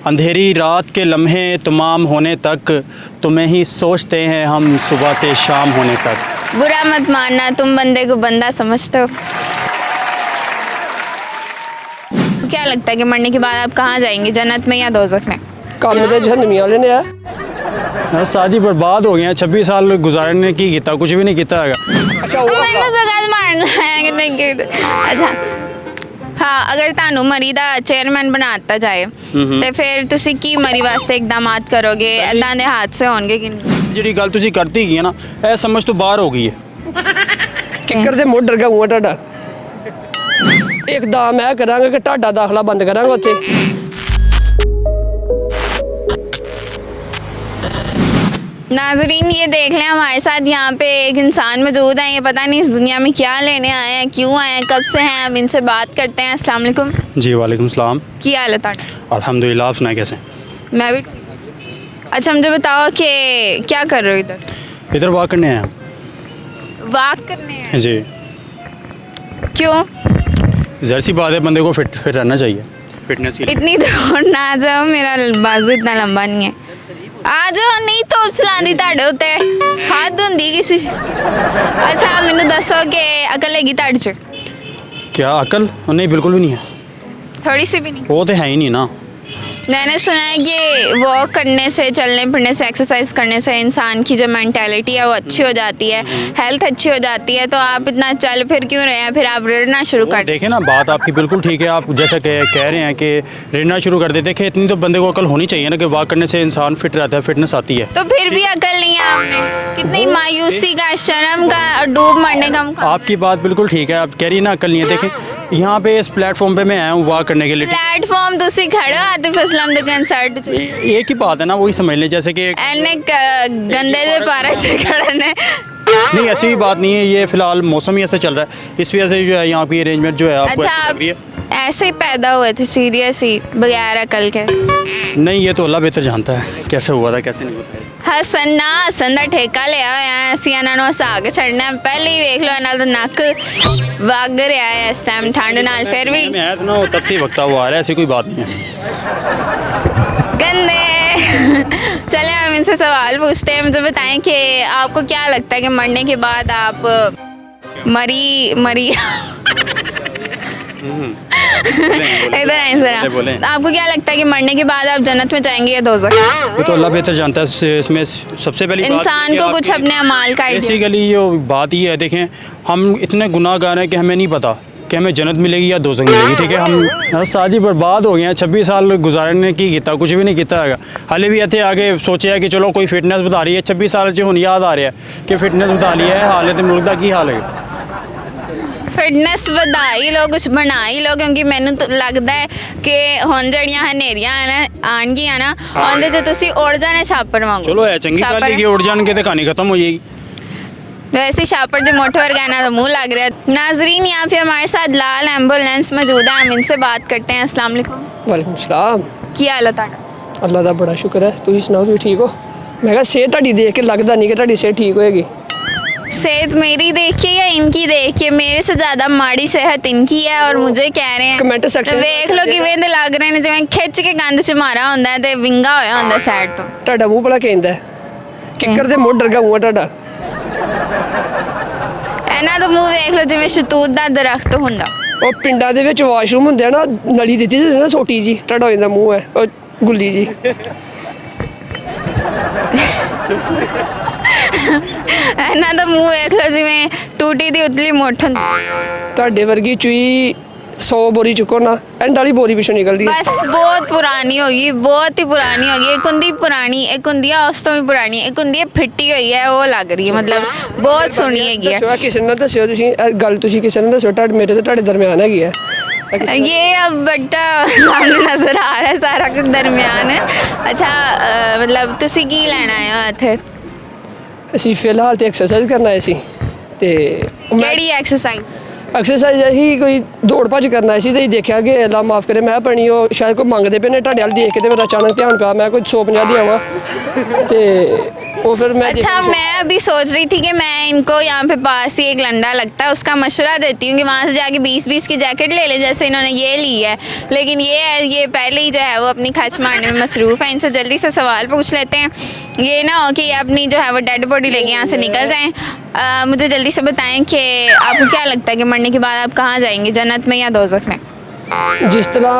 अंधेरी रात के लम्हे तमाम होने तक तुम्हें ही सोचते हैं हम सुबह से शाम होने तक। बुरा मत मानना, तुम बंदे को बंदा समझते हो। क्या लगता है कि मरने के बाद आप कहाँ जाएंगे, जन्नत में या दोज़ख में? काम तो जहन्नमी वाले ने है। साजी बर्बाद हो गए हैं, 26 साल गुजारने की किता कुछ भी नहीं किता है। अच्छा मैंने तो गल मारना है कि नहीं कि अच्छा हाँ, अगर तानू मरी दा चेयरमैन बनाता जाए तो फिर तुसी की मरी वास्ते इकदामात करोगे? इदां दे हादसे होणगे कि नहीं? ਜਿਹੜੀ ਗੱਲ ਤੁਸੀਂ ਕਰਤੀ ਗਈ ਹੈ ਨਾ, ਇਹ ਸਮਝ ਤੋਂ ਬਾਹਰ ਹੋ ਗਈ ਹੈ। ਕਿੱਕਰ ਦੇ ਮੋਢ ਡਰਗਾ ਹੂਆ ਤੁਹਾਡਾ ਇੱਕਦਮ ਇਹ ਕਰਾਂਗੇ ਕਿ ਤੁਹਾਡਾ ਦਾਖਲਾ ਬੰਦ ਕਰਾਂਗੇ ਉੱਥੇ। नाजरीन ये देख लें, हमारे साथ यहाँ पे एक इंसान मौजूद है। ये पता नहीं इस दुनिया में क्या लेने आए हैं, क्यों आए हैं, कब से हैं। अब इनसे बात करते हैं। अस्सलाम वालेकुम। जी वालेकुम सलाम। क्या हाल है ताड़ा? अल्हम्दुलिल्लाह, आप सुनाए कैसे? मैं भी। अच्छा मुझे बताओ कि क्या कर रहे हो इधर? इधर वॉक करने आए हैं। वॉक करने हैं? जी। क्यों? ज़ाहिर सी बात है, बंदे को फिट रहना चाहिए, फिटनेस की। इतनी दूर ना आ जाओ, मेरा बाजू इतना लंबा नहीं है। आ जाओ, नहीं तोप चलांदी ताड़े उत्ते हद हुंदी किसी। अच्छा मैनू दसो कि अकल हैगी ताड़े च? क्या अकल? नहीं, बिल्कुल भी नहीं है। थोड़ी सी भी नहीं? वो तो है ही नहीं ना। मैंने सुना है कि वॉक करने से, चलने फिरने से, एक्सरसाइज करने से इंसान की जो मेंटालिटी है वो अच्छी हो जाती है, हेल्थ अच्छी हो जाती है। तो आप इतना चल फिर क्यों रहे हैं? फिर आप रेड़ना शुरू कर देखें ना, बात आपकी बिल्कुल ठीक है। आप जैसा कह रहे हैं कि रेड़ना शुरू कर दे, देखें इतनी तो बंदे को अकल होनी चाहिए ना कि वॉक करने से इंसान फिट रहता है, फिटनेस आती है। तो फिर भी अकल नहीं है आपने। कितनी मायूसी का, शर्म का और डूब मरने का मुकाम। आपकी बात बिल्कुल ठीक है। आप कह रही है ना अकल नहीं है। देखें यहाँ पे इस प्लेटफॉर्म पे मैं आया हूँ वॉक करने के लिए। प्लेटफॉर्म तुसी खड़े हो आतिफ असलम दे कंसर्ट च। एक ही बात है ना, वही समझ लें जैसे कि एने गंदे से पारा से खड़े ने। नहीं, ऐसी भी बात नहीं है। ये फिलहाल मौसम ही ऐसा चल रहा है, इस वजह से जो है यहाँ की अरेंजमेंट जो है आपको अच्छा ऐसी लग रही है। आप ऐसे ही पैदा हुए थे सीरियस ही बगैर अकल के? नहीं, ये तो अल्लाह बेहतर जानता है कैसे हुआ था कैसे नहीं हुआ था। हसन ना हसन का ठेका लिया होया असीं इन्हां नूं हसा के छड़ना। पहले ही वेख लो इन्हां दा नक वग रहा है इस टाइम ठंड नाल। फिर भी मैं आया था ना, तब से वक्त वो आ रहा है, ऐसी कोई बात नहीं है। गंदे। चले हम इनसे सवाल पूछते हैं। मुझे बताएं कि आपको क्या लगता है कि मरने के बाद आप मरी इधर आंसर। आपको क्या लगता है कि मरने के बाद आप जन्नत में जाएंगे या दोज़ख? ये तो अल्लाह बेहतर जानता है। इसमें सबसे पहली इंसान को कुछ अपने अमाल का बेसिकली जो बात ये है, देखें हम इतने गुनाहगार हैं कि हमें नहीं पता कि हमें जन्नत मिलेगी या दोज़ख मिलेगी। ठीक है, हम साजी बर्बाद हो गए हैं, 26 साल गुजारने की किता कुछ भी नहीं किता है। हाले भी इतने आगे सोचे है कि चलो कोई फिटनेस बता रही है, 26 साल से हुन याद आ रहा है कि फिटनेस बता रही है। हालत मुल्क का की हाल है? फिटनेस ਵਧਾਈ ਲੋ, कुछ ਬਣਾਈ ਲੋ, क्योंकि ਮੈਨੂੰ तो लगता है कि ਹੁਣ ਜਿਹੜੀਆਂ ਹਨੇਰੀਆਂ ਆਣਗੀਆਂ ਨਾ, ਉਹਦੇ 'ਚ ਤੁਸੀਂ ਉੜ ਜਾਣਾ ਛਾਪਰ ਵਾਂਗੂ। चलो है चंगी गल है कि उड़ जान के तो कहानी खत्म हो जाएगी। वैसे छापड़ के मोटे वर्गा ना तो मुँह लग रहा है। नाजरीन यहाँ पे हमारे साथ लाल एम्बुलेंस मौजूद है, हम इनसे बात करते हैं। अस्सलाम वालेकुम। ਵਾਲੇਕੁਮ ਸਲਾਮ। ਕੀ ਹਾਲ ਹੈ ਤੁਹਾਡਾ? ਅੱਲਾ ਦਾ ਬੜਾ ਸ਼ੁਕਰ ਹੈ, ਤੁਸੀਂ ਸੁਣਾਓ ਤੁਸੀਂ ਠੀਕ ਹੋ? ਮੈਂ ਕਿਹਾ ਸਿਹਤ ਤੁਹਾਡੀ ਦੇਖ ਕੇ ਲੱਗਦਾ ਨਹੀਂ ਕਿ ਤੁਹਾਡੀ ਸਿਹਤ ਠੀਕ ਹੋਏਗੀ। सेहत मेरी देखिए या इनकी देखिए? मेरे से ज़्यादा माड़ी सेहत इनकी है और मुझे कह रहे हैं। कमेंट सेक्शन वेख लो किवें दे लग रहे हैं, जिवें खिच के गंद च मारा होंदा है ते विंगा होया होंदा साइड तो। ਤੁਹਾਡਾ ਮੂੰਹ ਬੜਾ ਕਹਿੰਦਾ ਕਿੱਕਰ ਦੇ ਮੋਢ ਡਰਗਾ ਹੂਆ ਤੁਹਾਡਾ। ਇਹਨਾਂ ਦਾ ਮੂੰਹ ਵੇਖ ਲਓ ਜਿਵੇਂ ਸ਼ਤੂਤ ਦਾ ਦਰਖਤ ਹੁੰਦਾ। ਉਹ ਪਿੰਡਾਂ ਦੇ ਵਿੱਚ ਵਾਸ਼ਰੂਮ ਹੁੰਦੇ ਆ ਨਾ, ਨਲੀ ਦਿੱਤੀ ਹੁੰਦੀ ਨਾ ਛੋਟੀ ਜੀ, ਤੁਹਾਡਾ ਹੋ ਜਾਂਦਾ ਮੂੰਹ ਹੈ ਉਹ ਗੁੱਲੀ ਜੀ। ਇਹਨਾਂ ਦਾ ਮੂੰਹ ਵੇਖ ਲਓ ਜਿਵੇਂ ਟੂਟੀ ਦੀ ਉਤਲੀ ਮੁੱਠ ਹੁੰਦੀ। ਤੁਹਾਡੇ ਵਰਗੀ ਚੂਈ 100 बोरी चुको ना, एंड वाली बोरी पिछों निकलती है। बस बहुत पुरानी होगी, बहुत ही पुरानी होगी। एक हुंदी पुरानी, एक हुंदी है उस तो भी पुरानी, एक हुंदी है फिट्टी हुई है, वो लग रही है, मतलब बहुत सोहनी हैगी है। दस्सो किसी ने दस्सियो तुसीं गल, तुसीं किसी ने दस्सियो मेरे ते तुहाडे दरम्यान हैगी है। ये अब बट्टा सामने नजर आ रहा है सारा कुछ दरम्यान है। अच्छा मतलब तुसीं की लैण आए हो इत्थे? ਅਸੀਂ ਫਿਲਹਾਲ ਤੇ ਐਕਸਰਸਾਈਜ਼ ਕਰਨਾ ਆਏ ਸੀ ਤੇ ਕਿਹੜੀ ਐਕਸਰਸਾਈਜ਼? ਐਕਸਰਸਾਈਜ਼ ਅਸੀਂ ਕੋਈ ਦੌੜ ਭੱਜ ਕਰਨਾ ਆਏ ਸੀ ਤੇ ਦੇਖਿਆ ਕਿ ਅੱਲਾ ਮਾਫ ਕਰੇ ਮੈਂ ਪਣੀ ਉਹ ਸ਼ਾਇਦ ਕੋਈ ਮੰਗਦੇ ਪਏ ਨੇ, ਤੁਹਾਡੇ ਵੱਲ ਦੇਖ ਕੇ ਤੇ ਮੇਰਾ ਅਚਾਨਕ ਧਿਆਨ ਪਿਆ। ਮੈਂ ਕੋਈ 150 ਦੀ ਆਵਾਂ ਤੇ वो फिर मैं अच्छा, मैं अभी सोच रही थी कि मैं इनको यहाँ पे पास ही एक लंडा लगता है, उसका मशवरा देती हूँ कि वहाँ से जाके 20-20 की जैकेट ले ले, जैसे इन्होंने ये ली है। लेकिन ये पहले ही जो है वो अपनी खच मारने में मसरूफ़ है। इनसे जल्दी से सवाल पूछ लेते हैं, ये ना हो कि ये अपनी जो है वो डेड बॉडी लेके यहाँ से निकल जाएँ। मुझे जल्दी से बताएं कि आपको क्या लगता है कि मरने के बाद आप कहाँ जाएंगे, जन्नत में या दोज़ख में? जिस तरह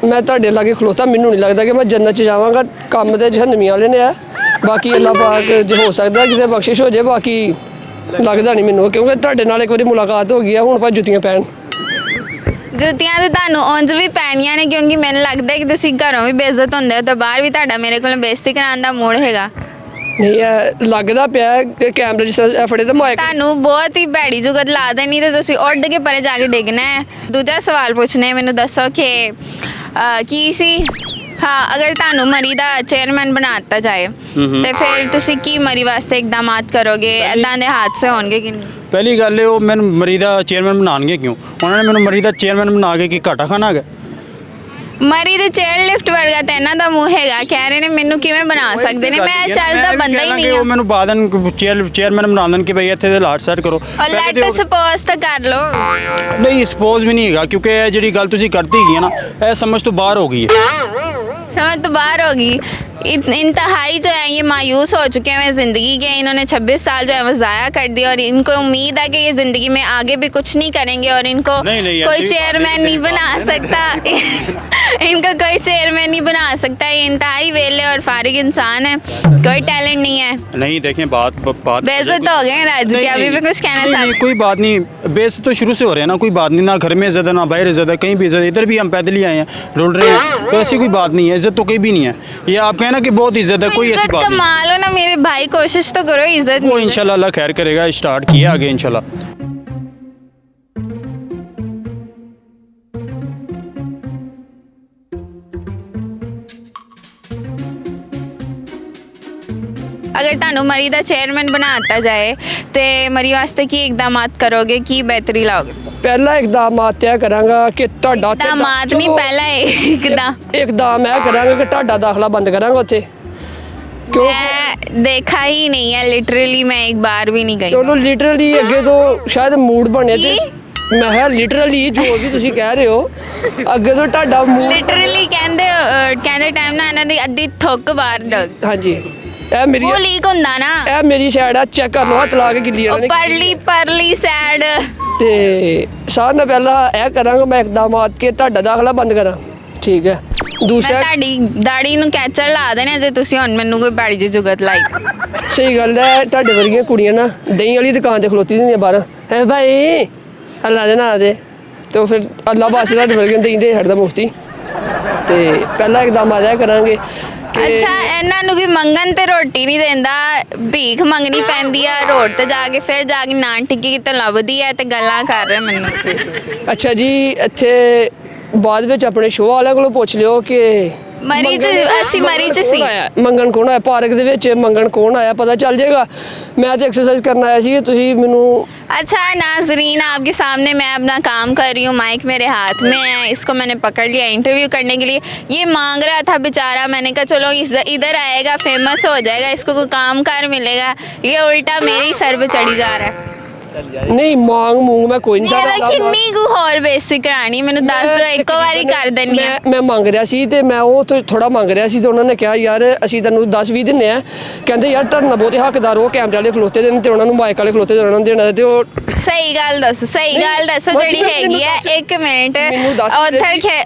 मैं ਤੁਹਾਡੇ ਲਾਗੇ ਖਲੋਤਾ ਮੈਨੂੰ ਨਹੀਂ ਲੱਗਦਾ ਕਿ ਮੈਂ ਜੰਨਤ 'ਚ ਜਾਵਾਂਗਾ। ਕੰਮ ਤੇ ਜਹੰਨਮੀ ਵਾਲੇ ਨੇ ਆ, ਬਾਕੀ ਅੱਲਾਹ ਪਾਕ ਜੇ ਹੋ ਸਕਦਾ ਕਿਤੇ ਬਖਸ਼ਿਸ਼ ਹੋ ਜਾਏ, ਬਾਕੀ ਲੱਗਦਾ ਨਹੀਂ ਮੈਨੂੰ, ਕਿਉਂਕਿ ਤੁਹਾਡੇ ਨਾਲ ਇੱਕ ਵਾਰੀ ਮੁਲਾਕਾਤ ਹੋ ਗਈ ਆ, ਹੁਣ ਭਾਵੇਂ ਜੁੱਤੀਆਂ ਪੈਣ। ਜੁੱਤੀਆਂ ਤੇ ਤੁਹਾਨੂੰ ਉਂਝ ਵੀ ਪੈਣੀਆਂ ਨੇ, ਕਿਉਂਕਿ ਮੈਨੂੰ ਲੱਗਦਾ ਕਿ ਤੁਸੀਂ ਘਰੋਂ ਵੀ ਬੇਇੱਜ਼ਤ ਹੁੰਦੇ ਹੋ ਤਾਂ ਬਾਹਰ ਵੀ ਤੁਹਾਡਾ ਮੇਰੇ ਕੋਲ ਬੇਇੱਜ਼ਤੀ ਕਰਾਉਣ ਦਾ ਮੂਡ ਹੈਗਾ। ਨਹੀਂ ਇਹ ਲੱਗਦਾ ਪਿਆ ਕਿ ਕੈਮਰੇ 'ਚ ਫੜੇ ਤਾਂ ਮਾਇਕ। ਤੁਹਾਨੂੰ ਬਹੁਤ ਹੀ ਭੈੜੀ ਜੁਗਤ ਲਾ ਦੇਣੀ ਤੇ ਤੁਸੀਂ ਉੱਡ ਕੇ ਪਰੇ ਜਾ ਕੇ ਡਿੱਗਣਾ ਹੈ। ਦੂਜਾ ਸਵਾਲ ਪੁੱਛਣਾ ਹੈ, ਮੈਨੂੰ ਦੱਸੋ ਕਿ ਕੀ ਸੀ, ਹਾਂ, ਅਗਰ ਤੁਹਾਨੂੰ ਮਰੀ ਦਾ ਚੇਅਰਮੈਨ ਬਣਾ ਦਿੱਤਾ ਜਾਏ ਤੇ ਫਿਰ ਤੁਸੀਂ ਕੀ ਮਰੀ ਵਾਸਤੇ ਇਕਦਾਮਾਤ ਕਰੋਗੇ? ਇਦਾਂ ਦੇ ਹਾਦਸੇ ਹੋਣਗੇ ਕਿ ਨਹੀਂ? ਪਹਿਲੀ ਗੱਲ ਇਹ, ਉਹ ਮੈਨੂੰ ਮਰੀ ਦਾ ਚੇਅਰਮੈਨ ਬਣਾਉਣਗੇ ਕਿਉਂ? ਉਹਨਾਂ ਨੇ ਮੈਨੂੰ ਮਰੀ ਦਾ ਚੇਅਰਮੈਨ ਬਣਾ ਕੇ ਕੀ ਘਾਟਾ ਖਾਣਾ ਹੈਗਾ? ਮਰੀ ਦੇ ਚੇਅਰ ਲਿਫਟ ਵਰਗਾ ਤਾਂ ਇਹਨਾਂ ਦਾ ਮੂੰਹ ਹੈਗਾ, ਕਹਿ ਰਹੇ ਨੇ ਮੈਨੂੰ ਕਿਵੇਂ ਬਣਾ ਸਕਦੇ ਨੇ, ਮੈਂ ਚੱਜਦਾ ਬੰਦਾ ਹੀ ਨਹੀਂ ਉਹ ਹਾਂ। ਮੈਨੂੰ ਬਾਅਦ ਚੇਅਰਮੈਨ ਬਣਾ ਦੇਣ ਕਿ ਭਈ ਇੱਥੇ ਦੇ ਹਾਲਾਤ ਸੈੱਟ ਕਰੋ। ਔਰ ਲੈਟ ਸਪੋਜ਼ ਤਾਂ ਕਰ ਲਓ। ਨਹੀਂ, ਸਪੋਜ਼ ਵੀ ਨਹੀਂ ਹੈਗਾ, ਕਿਉਂਕਿ ਇਹ ਜਿਹੜੀ ਗੱਲ ਤੁਸੀਂ ਕਰਤੀ ਹੈਗੀ ਹੈ ਨਾ, ਇਹ ਸਮਝ ਤੋਂ ਬਾਹਰ ਹੋ गई है। समझ तो बाहर होगी। इंतहाई जो है ये मायूस हो चुके हैं ज़िंदगी के, इन्होंने 26 साल जो है वो ज़ाया कर दिया और इनको उम्मीद है कि ये ज़िंदगी में आगे भी कुछ नहीं करेंगे और इनको कोई चेयरमैन नहीं बना सकता इनको कोई चेयरमैन नहीं बना सकता। ये इंतहाई वेले और फारिग इंसान है, कोई टैलेंट नहीं है। नहीं देखें, बात बेइज्जत हो गए हैं राज के, अभी भी कुछ कहना चाहते हैं? कोई बात नहीं, बेइज्जत तो शुरू से हो रहे हैं ना, कोई बात नहीं, ना घर में इज्जत है ना बाहर इज्जत है, कहीं भी इज्जत, इधर भी हम पैदल ही आए हैं, रुल रहे हैं, तो ऐसी कोई बात नहीं है, इज्जत तो कहीं भी नहीं है। ये आप कहना कि बहुत इज्जत है, कोई ऐसी बात नहीं। कमाल हो ना मेरे भाई, कोशिश तो करो इज्जत। वो इंशाल्लाह अल्लाह खैर करेगा, स्टार्ट किया आगे इंशाल्लाह। अगर ਤੁਹਾਨੂੰ ਮਰੀ ਦਾ ਚੇਅਰਮੈਨ ਬਣਾ ਦਿੱਤਾ ਜਾਏ ਤੇ ਮਰੀ ਵਾਸਤੇ ਕੀ ਇਕਦਾਮਾਤ ਕਰੋਗੇ, ਕੀ ਬਿਹਤਰੀ ਲਾਓਗੇ? ਪਹਿਲਾ ਇਕਦਾਮਾਤ ਇਹ ਕਰਾਂਗਾ ਕਿ ਤੁਹਾਡਾ ਇਕਦਾਮਾਤ ਨਹੀਂ, ਪਹਿਲਾ ਇਕਦਾਮ ਇਹ ਕਰਾਂਗਾ ਕਿ ਤੁਹਾਡਾ ਦਾਖਲਾ ਬੰਦ ਕਰਾਂਗਾ ਉੱਥੇ। क्यों? मैं देखा ही नहीं है लिटरली, मैं एक बार भी नहीं गई। चलो लिटरली अगे तो शायद मूड बने थे, मैं है लिटरली जो भी ਤੁਸੀਂ ਕਹਿ ਰਹੇ ਹੋ ਅੱਗੇ ਤੋਂ ਤੁਹਾਡਾ ਮੂਡ ਲਿਟਰਲੀ ਕਹਿੰਦੇ ਟਾਈਮ ਨਾ ਇਹਨਾਂ ਦੀ ਅੱਧੀ ਥੁੱਕ ਬਾਹਰ ਡਗ। ਹਾਂਜੀ, ਇਹ ਮੇਰੀ ਉਹ ਲੀਕ ਹੁੰਦਾ ਨਾ, ਇਹ ਮੇਰੀ ਸਾਈਡ ਆ, ਚੈੱਕ ਕਰ ਲਓ, ਹੱਥ ਲਾ ਕੇ ਗਿੱਲੀ ਇਹਨਾਂ ਨੇ ਪਰਲੀ ਸਾਈਡ। ਤੇ ਸਾਰਿਆਂ ਨਾਲ ਪਹਿਲਾਂ ਇਹ ਕਰਾਂਗਾ ਮੈਂ ਇਕਦਾਮਾਤ ਕਿ ਤੁਹਾਡਾ ਦਾਖਲਾ ਬੰਦ ਕਰਾਂ, ਠੀਕ ਹੈ। ਦੂਸਰਾ ਤੁਹਾਡੀ ਦਾੜੀ ਨੂੰ ਕੈਚਰ ਲਾ ਦੇਣਾ ਜੇ ਤੁਸੀਂ ਹੁਣ ਮੈਨੂੰ ਕੋਈ ਬਾੜੀ ਜੀ ਜੁਗਤ ਲਾਈ। ਸਹੀ ਗੱਲ ਹੈ, ਤੁਹਾਡੇ ਵਰਗੀਆਂ ਕੁੜੀਆਂ ਨਾ ਦਹੀਂ ਵਾਲੀ ਦੁਕਾਨ ਤੇ ਖਲੋਤੀ ਹੁੰਦੀਆਂ ਬਾਹਰ, ਹੈ ਭਾਈ ਅੱਲਾ ਦੇ ਨਾਂ ਦੇ, ਤੇ ਫਿਰ ਅੱਲਾ ਬਾਸ ਤੁਹਾਡੇ ਵਰਗੀਆਂ ਦਹੀਂ ਦੇ ਛੱਡਦਾ ਮੁਫਤੀ। ਤੇ ਪਹਿਲਾ ਇਕਦਾਮਾਤ ਇਹ ਕਰਾਂਗੇ। ਅੱਛਾ, ਇਹਨਾਂ ਨੂੰ ਵੀ ਮੰਗਣ ਤੇ ਰੋਟੀ ਨਹੀਂ ਦਿੰਦਾ, ਭੀਖ ਮੰਗਣੀ ਪੈਂਦੀ ਆ ਰੋਡ ਤੇ ਜਾ ਕੇ, ਫਿਰ ਜਾ ਕੇ ਨਾਨ ਟਿੱਕੀ ਕਿਤੇ ਲੱਭਦੀ ਹੈ ਤੇ ਗੱਲਾਂ ਕਰ ਰਹੇ ਮੈਨੂੰ। ਅੱਛਾ ਜੀ, ਇੱਥੇ ਬਾਅਦ ਵਿੱਚ ਆਪਣੇ ਸ਼ੋਅ ਵਾਲਿਆਂ ਕੋਲੋਂ ਪੁੱਛ ਲਿਓ ਕਿ ਮਰੀ ਤੇ ਅਸੀਂ ਮਰੀ ਚ ਸੀ, ਮੰਗਣ ਕੌਣ ਆਇਆ ਪਾਰਕ ਦੇ ਵਿੱਚ, ਮੰਗਣ ਕੌਣ ਆਇਆ ਪਤਾ ਚੱਲ ਜਾਏਗਾ। ਮੈਂ ਤੇ ਐਕਸਰਸਾइज ਕਰਨ ਆਇਆ ਸੀ, ਤੁਸੀਂ ਮੈਨੂੰ। अच्छा नाजरीन, आपके सामने मैं अपना काम कर रही हूँ, माइक मेरे हाथ में है, इसको मैंने पकड़ लिया इंटरव्यू करने के लिए। ये मांग रहा था बेचारा, मैंने कहा चलो इधर आएगा, फेमस हो जाएगा, इसको कोई काम कार मिलेगा, ये उल्टा मेरे ही सर पे चढ़ी जा रहा है। नहीं मांग मूंग मैं कोई नहीं किन्नी को होर बेइज्जती करानी, मैंने दस दो एक वारी कर देनी है। मैं ਮੰਗ ਰਿਹਾ ਸੀ ਤੇ ਮੈਂ ਉਹ ਥੋੜਾ ਮੰਗ ਰਿਹਾ ਸੀ ਤੇ ਉਹਨਾਂ ਨੇ ਕਿਹਾ ਯਾਰ ਅਸੀਂ ਤੈਨੂੰ 10-20 ਦਿੰਨੇ ਆ, ਕਹਿੰਦੇ ਯਾਰ ਤੁਹਾਡਾ ਬਹੁਤੇ ਹੱਕਦਾਰ ਉਹ ਕੈਮਰੇ ਵਾਲੇ ਖਲੋਤੇ ਦੇ ਨੇ ਤੇ ਉਹਨਾਂ ਨੂੰ ਮਾਈਕ ਵਾਲੇ ਖਲੋਤੇ ਦੇ ਉਹਨਾਂ ਨੂੰ ਦੇਣਾ। ਤੇ ਉਹ ਸਹੀ ਗੱਲ ਦੱਸੋ ਜਿਹੜੀ ਹੈਗੀ ਹੈ। ਇੱਕ ਮਿੰਟ,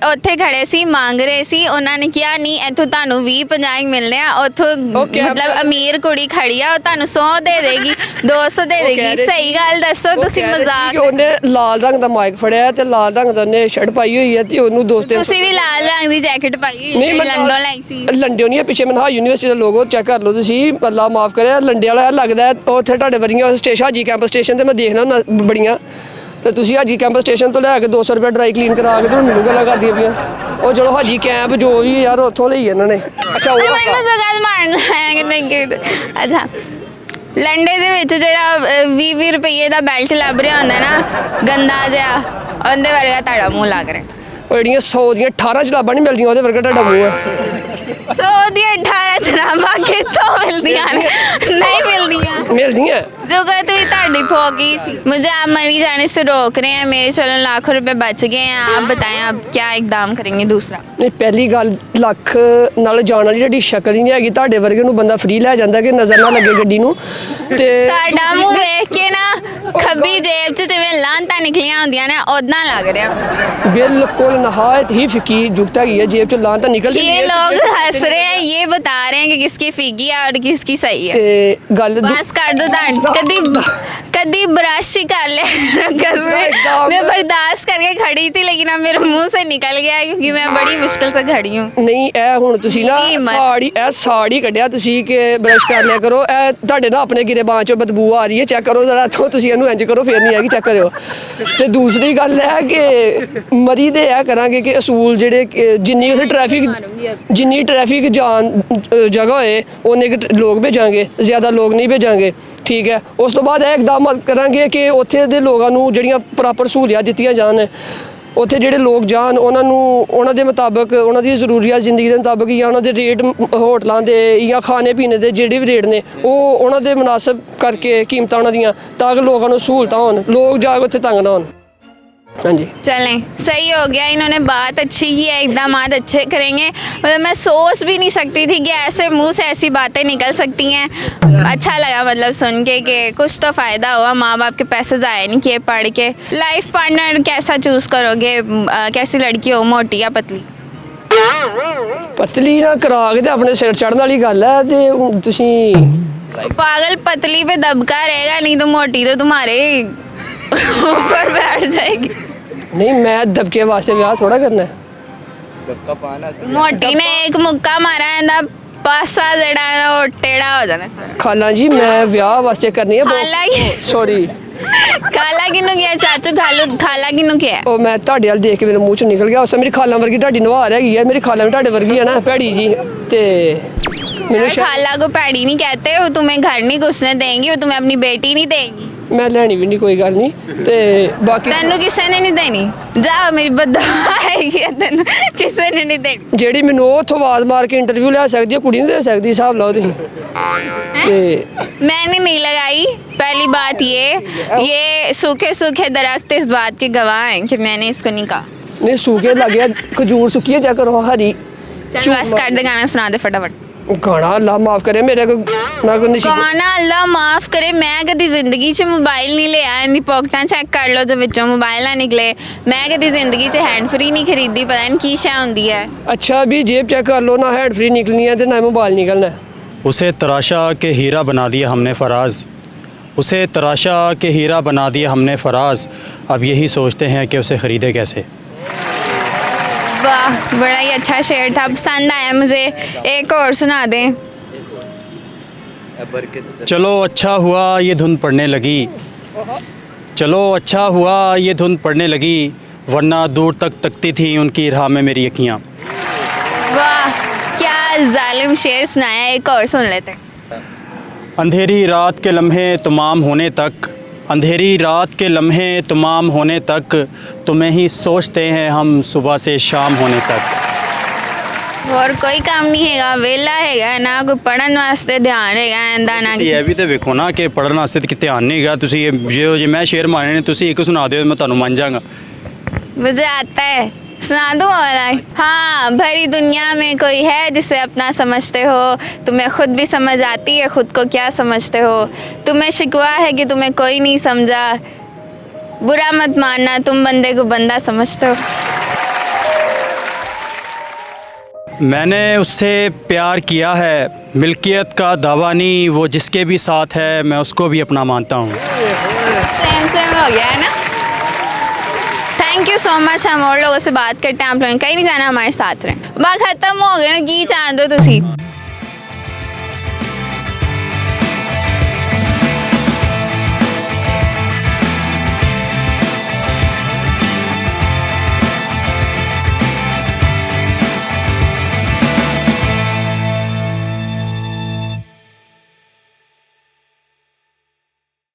ਉੱਥੇ ਖੜੇ ਸੀ ਮੰਗ ਰਹੇ ਸੀ, ਉਹਨਾਂ ਨੇ ਕਿਹਾ ਨਹੀਂ ਇੱਥੋਂ ਤੁਹਾਨੂੰ 20-50 ਮਿਲਨੇ ਆ, ਉੱਥੋਂ ਮਤਲਬ ਅਮੀਰ ਕੁੜੀ ਖੜੀ ਆ ਉਹ ਤੁਹਾਨੂੰ 100 ਦੇ ਦੇਗੀ, 200 ਦੇ ਦੇਗੀ। ਸਹੀ ਗੱਲ ਦੱਸੋ, ਤੁਸੀਂ ਮਜ਼ਾਕ। ਉਹਨੇ ਲਾਲ ਰੰਗ ਦਾ ਮਾਈਕ ਫੜਿਆ ਤੇ ਲਾਲ ਰੰਗ ਦਾ ਉਹਨੇ ਸ਼ਰਟ ਪਾਈ ਹੋਈ ਹੈ ਤੇ ਉਹਨੂੰ ਦੋਸਤ ਤੁਸੀਂ ਵੀ ਲਾਲ ਰੰਗ ਦੀ ਜੈਕਟ ਪਾਈ ਹੋਈ ਹੈ, ਲੰਡੋ ਲਈ ਸੀ। ਲੰਡਿਓ ਨਹੀਂ, ਪਿੱਛੇ ਮਨਹਾ ਯੂਨੀਵਰਸਿਟੀ ਦਾ ਲੋਗੋ ਚੈੱਕ ਕਰ ਲਓ ਤੁਸੀਂ, ਅੱਲਾ ਮਾਫ ਕਰੇ, ਲੰਡੇ ਵਾਲਾ ਲੱਗਦਾ। ਉੱਥੇ ਤੁਹਾਡੇ ਵਰੀਆਂ ਸਟੇਸ਼ਨ ਹਾਜੀ ਕੈਂਪ ਸਟੇਸ਼ਨ ਤੇ ਮੈਂ ਦੇਖਣਾ ਹੁੰਦਾ ਬੜੀਆਂ, ਤੇ ਤੁਸੀਂ ਹਾਜੀ ਕੈਂਪ ਸਟੇਸ਼ਨ ਤੋਂ ਲੈ ਕੇ 200 ਰੁਪਏ ਡਰਾਈ ਕਲੀਨ ਕਰਾ ਕੇ ਤੇ ਮੈਨੂੰ ਗੱਲਾਂ ਕਰਦੀਆਂ ਪਈਆਂ। ਉਹ ਚਲੋ ਹਾਜੀ ਕੈਂਪ ਜੋ ਵੀ ਯਾਰ ਉੱਥੋਂ ਲਈ ਇਹਨਾਂ ਨੇ। ਅੱਛਾ ਉਹ ਮੈਨੂੰ ਤਾਂ ਗੱਲ ਮਾਰਨਾ ਹੈ। ਅੱਛਾ, ਲੰਡੇ ਦੇ ਵਿੱਚ ਜਿਹੜਾ 20 ਰੁਪਏ ਦਾ ਬੈਲਟ ਲੱਭ ਰਿਹਾ ਹੁੰਦਾ ਨਾ ਗੰਦਾ ਜਿਹਾ, ਉਹਦੇ ਵਰਗਾ ਤੁਹਾਡਾ ਮੂੰਹ ਲੱਗ ਰਿਹਾ। ਉਹ ਜਿਹੜੀਆਂ 100 ਦੀਆਂ 18 ਜਲਾਬਾਂ ਨਹੀਂ ਮਿਲਦੀਆਂ ਉਹਦੇ ਵਰਗਾ ਤੁਹਾਡਾ ਮੂੰਹ ਹੈ। 100 ਦੀਆਂ 18 ਜਰਾਬਾਂ ਕਿੱਥੋਂ ਮਿਲਦੀਆਂ ਨੇ नहीं मिलदियां ਮਿਲਦੀਆਂ जुगत भी ताड़ी फोगी सी मुझे आप मरी जाने से रोक रहे हैं मेरे चलो लाखों रुपए बच गए हैं आप बताएं अब क्या इकदाम करेंगे दूसरा ਨਹੀਂ ਪਹਿਲੀ ਗੱਲ ਲੱਖ ਨਾਲ ਜਾਣ ਵਾਲੀ ਜਿਹੜੀ ਸ਼ਕਲ ਹੀ ਨਹੀਂ ਹੈਗੀ ਤੁਹਾਡੇ ਵਰਗੇ ਨੂੰ ਬੰਦਾ ਫ੍ਰੀ ਲੈ ਜਾਂਦਾ ਕਿ ਨਜ਼ਰ ਨਾ ਲੱਗੇ ਗੱਡੀ ਨੂੰ ਤੇ ਤੁਹਾਡਾ ਮੂੰਹ ਵੇਖ ਕੇ ਨਾ ਖੱਬੀ ਜੇਬ 'ਚ ਜਿਵੇਂ ਲਾਂਤਾਂ ਨਿਕਲੀਆਂ ਹੁੰਦੀਆਂ ਨੇ ਉਦਾਂ ਲੱਗ ਰਿਹਾ ਬਿਲਕੁਲ ਨਹਾਇਤ ਹੀ ਫਕੀ ਜੁਗਤ ਹੈਗੀ ਹੈ ਜੇਬ ਚ ਲਾਂ ਤਾਂ ਨਿਕਲਦੀ ये लोग हंस रहे हैं ये बता रहे हैं कि किसकी फीकी है और किसकी सही है ਤੇ ਗੱਲ बस कर दो दांत कदी ब्रश ही कर ले कसम मैं बर्दाश्त करके खड़ी थी लेकिन अब मेरे मुंह से निकल गया क्योंकि मैं बड़ी मुश्किल से खड़ी हूँ ਨਹੀਂ ਇਹ ਹੁਣ ਤੁਸੀਂ ਨਾ ਮੇਰੀ ਹਿੰਮਤ। ਸਾੜੀ ਕੱਢਿਆ ਤੁਸੀਂ ਕਿ ਬ੍ਰਸ਼ ਕਰ ਲਿਆ ਕਰੋ ਇਹ ਤੁਹਾਡੇ ਨਾ ਆਪਣੇ ਗਿਰੇਬਾਨ ਚੋਂ ਬਦਬੂ ਆ ਰਹੀ ਹੈ ਚੈੱਕ ਕਰੋ ਜ਼ਰਾ ਤੋਂ ਤੁਸੀਂ ਇਹਨੂੰ ਇੰਜ ਕਰੋ ਫੇਰ ਨਹੀਂ ਆਏਗੀ ਚੈੱਕ ਕਰਿਓ ਤੇ ਦੂਸਰੀ ਗੱਲ ਹੈ ਕਿ ਮਰੀ ਦੇ ਇਹ ਕਰਾਂਗੇ ਕਿ ਅਸੂਲ ਜਿਹੜੇ ਕਿ ਜਿੰਨੀ ਉੱਥੇ ਟ੍ਰੈਫਿਕ ਜਾਣ ਜਗ੍ਹਾ ਹੋਏ ਉਹਨੇ ਲੋਕ ਭੇਜਾਂਗੇ ਜ਼ਿਆਦਾ ਲੋਕ ਨਹੀਂ ਭੇਜਾਂਗੇ ਠੀਕ ਹੈ ਉਸ ਤੋਂ ਬਾਅਦ ਇਹ ਇਕਦਾਮ ਕਰਾਂਗੇ ਕਿ ਉੱਥੇ ਦੇ ਲੋਕਾਂ ਨੂੰ ਜਿਹੜੀਆਂ ਪ੍ਰੋਪਰ ਸਹੂਲੀਅਤ ਦਿੱਤੀਆਂ ਜਾਣ ਉੱਥੇ ਜਿਹੜੇ ਲੋਕ ਜਾਣ ਉਹਨਾਂ ਨੂੰ ਉਹਨਾਂ ਦੇ ਮੁਤਾਬਕ ਉਹਨਾਂ ਦੀ ਜ਼ਰੂਰੀਅਤ ਜ਼ਿੰਦਗੀ ਦੇ ਮੁਤਾਬਕ ਜਾਂ ਉਹਨਾਂ ਦੇ ਰੇਟ ਹੋਟਲਾਂ ਦੇ ਜਾਂ ਖਾਣੇ ਪੀਣੇ ਦੇ ਜਿਹੜੇ ਵੀ ਰੇਟ ਨੇ ਉਹ ਉਹਨਾਂ ਦੇ ਮੁਨਾਸਬ ਕਰਕੇ ਕੀਮਤਾਂ ਉਹਨਾਂ ਦੀਆਂ ਤਾਂ ਕਿ ਲੋਕਾਂ ਨੂੰ ਸਹੂਲਤਾਂ ਹੋਣ ਲੋਕ ਜਾ ਕੇ ਉੱਥੇ ਤੰਗ ਨਾ ਹੋਣ ਹਾਂਜੀ चलें सही हो गया इन्होंने बात अच्छी की है इकदाम अच्छे करेंगे मतलब मैं सोच भी नहीं सकती थी कि ऐसे मुंह से ऐसी बातें निकल सकती हैं अच्छा लगा मतलब सुन के कि कुछ तो फ़ायदा हुआ माँ बाप के पैसे ज़ाया नहीं किए पढ़ के लाइफ पार्टनर कैसा चूज़ करोगे कैसी लड़की हो मोटी या पतली ਪਤਲੀ ਨਾ ਕਰਾ ਕੇ ਤੇ ਆਪਣੇ ਸਿਰ ਚੜਨ ਵਾਲੀ ਗੱਲ ਹੈ ਤੇ ਹੁਣ ਤੁਸੀਂ पागल पतली पे दबका रहेगा नहीं तो मोटी तो तुम्हारे ऊपर बैठ जाएगी ਨਹੀਂ ਮੈਂ ਦਬਕੇ ਵਾਸਤੇ ਵਿਆਹ ਥੋੜਾ ਕਰਨਾ ਹੈ मोटी ने एक मुक्का मारा है ना पासा जड़ा है ना वो टेढ़ा हो जाना सारा ਖਾਲਾ ਜੀ ਮੈਂ ਵਿਆਹ ਵਾਸਤੇ ਕਰਨੀ ਹੈ खाला ਸੌਰੀ खाला किनू किया चाचू खाला किनू किया ਉਹ ਮੈਂ ਤੁਹਾਡੇ ਵੱਲ ਦੇਖ ਕੇ ਮੇਰੇ ਮੂੰਹ ਚੋਂ ਨਿਕਲ ਗਿਆ ਉਸ ਮੇਰੀ ਖਾਲਾ ਵਰਗੀ ਤੁਹਾਡੀ ਨਵਾਰ ਹੈਗੀ ਹੈ ਮੇਰੀ ਖਾਲਾ ਵੀ ਤੁਹਾਡੇ ਵਰਗੀ ਹੈ ਨਾ ਭੈੜੀ ਜੀ ਤੇ ਮੈਨੂੰ खाला को पैड़ी नहीं कहते वो तुम्हें घर नहीं घुसने देंगी वो तुम्हें अपनी बेटी नहीं देंगी ਮੈਂ ਲੈਣੀ ਵੀ ਨਹੀਂ ਕੋਈ ਗੱਲ ਨਹੀਂ ਤੇ ਬਾਕੀ तेनू किसी ने नहीं देनी जा मेरी बददुआ हैगी है तेनू किसी ने नहीं देनी ਜਿਹੜੀ ਮੈਨੂੰ ਉਹ ਉੱਥੋਂ ਆਵਾਜ਼ ਮਾਰ ਕੇ ਇੰਟਰਵਿਊ ਲੈ ਸਕਦੀ ਹੈ ਕੁੜੀ ਨਹੀਂ ਦੇ ਸਕਦੀ ਹਿਸਾਬ ਲਾਓ ਤੁਸੀਂ ਤੇ मैंने नहीं लगाई पहली बात ये सूखे सूखे दरख्त इस बात के गवाह हैं कि मैंने इसको नहीं कहा ਨਹੀਂ ਸੂਕੇ ਲੱਗ ਗਿਆ ਖਜੂਰ ਸੁੱਕੀ ਜਾ ਕਰੋ ਹਰੀ चल बस कर दे गाना सुना दे फटाफट ਗਾਣਾ ਅੱਲਾ ਮਾਫ ਕਰੇ ਮੇਰੇ ਕੋ ਨਾ ਕੋਈ ਨਸੀਬ ਗਾਣਾ ਅੱਲਾ ਮਾਫ ਕਰੇ ਮੈਂ ਕਦੀ ਜ਼ਿੰਦਗੀ 'ਚ ਮੋਬਾਈਲ ਨਹੀਂ ਲਿਆ ਇਹਦੀ ਪੌਕਟਾਂ ਚੈੱਕ ਕਰ ਲਓ ਤੇ ਵਿੱਚੋਂ ਮੋਬਾਈਲ ਨਾ ਨਿਕਲੇ ਮੈਂ ਕਦੀ ਜ਼ਿੰਦਗੀ 'ਚ ਹੈਂਡ ਫਰੀ ਨਹੀਂ ਖਰੀਦੀ ਪਤਾ ਨਹੀਂ ਕੀ ਸ਼ੈ ਹੁੰਦੀ ਹੈ ਅੱਛਾ ਵੀ ਜੇਬ ਚੈੱਕ ਕਰ ਲਓ ਨਾ ਹੈਂਡ ਫ੍ਰੀ ਨਿਕਲਣੀ ਹੈ ਤੇ ਨਾ मोबाइल निकलना है उसे तराशा के हीरा बना दिया हमने फराज उसे तराशा के हीरा बना दिया हमने फराज अब यही सोचते हैं कि उसे ख़रीदे कैसे वाह बड़ा ही अच्छा शेर था पसंद आया मुझे एक और सुना दें चलो अच्छा हुआ ये धुन पड़ने लगी चलो अच्छा हुआ ये धुन पड़ने लगी वरना दूर तक तकती थी उनकी राह में मेरी अखियाँ वाह क्या जालिम शेर सुनाया एक और सुन लेते अंधेरी रात के लम्हे तमाम होने तक अंधेरी रात के लम्हे तमाम होने तक तुम्हें ही सोचते हैं हम सुबह से शाम होने तक और कोई काम नहीं हैगा वेला हैगा ना कोई पढ़न वास्ते ध्यान हैगा इंदा ना ਤੁਸੀਂ ਇਹ ਵੀ ਤੇ ਵੇਖੋ ਨਾ ਕਿ ਪੜਨ ਵਾਸਤੇ ਤੇ ਧਿਆਨ ਨਹੀਂ ਹੈਗਾ ਤੁਸੀਂ ਜੇ ਮੈਂ ਸ਼ੇਰ ਮਾਰੇ ਨੇ ਤੁਸੀਂ ਇੱਕ ਸੁਣਾ ਦਿਓ ਮੈਂ ਤੁਹਾਨੂੰ ਮੰਨ ਜਾਵਾਂਗਾ मुझे आता है सुना दूँ वाला हाँ भरी दुनिया में कोई है जिसे अपना समझते हो तुम्हें खुद भी समझ आती है खुद को क्या समझते हो तुम्हें शिकवा है कि तुम्हें कोई नहीं समझा बुरा मत मानना तुम बंदे को बंदा समझते हो मैंने उससे प्यार किया है मिल्कियत का दावा नहीं वो जिसके भी साथ है मैं उसको भी अपना मानता हूँ सेम हो गया है ना थैंक यू सो मच हम और लोगों से बात करते हैं आप लोगों कहीं नहीं जाना हमारे साथ रहें बात खत्म हो गया ना की चाह दो तुसी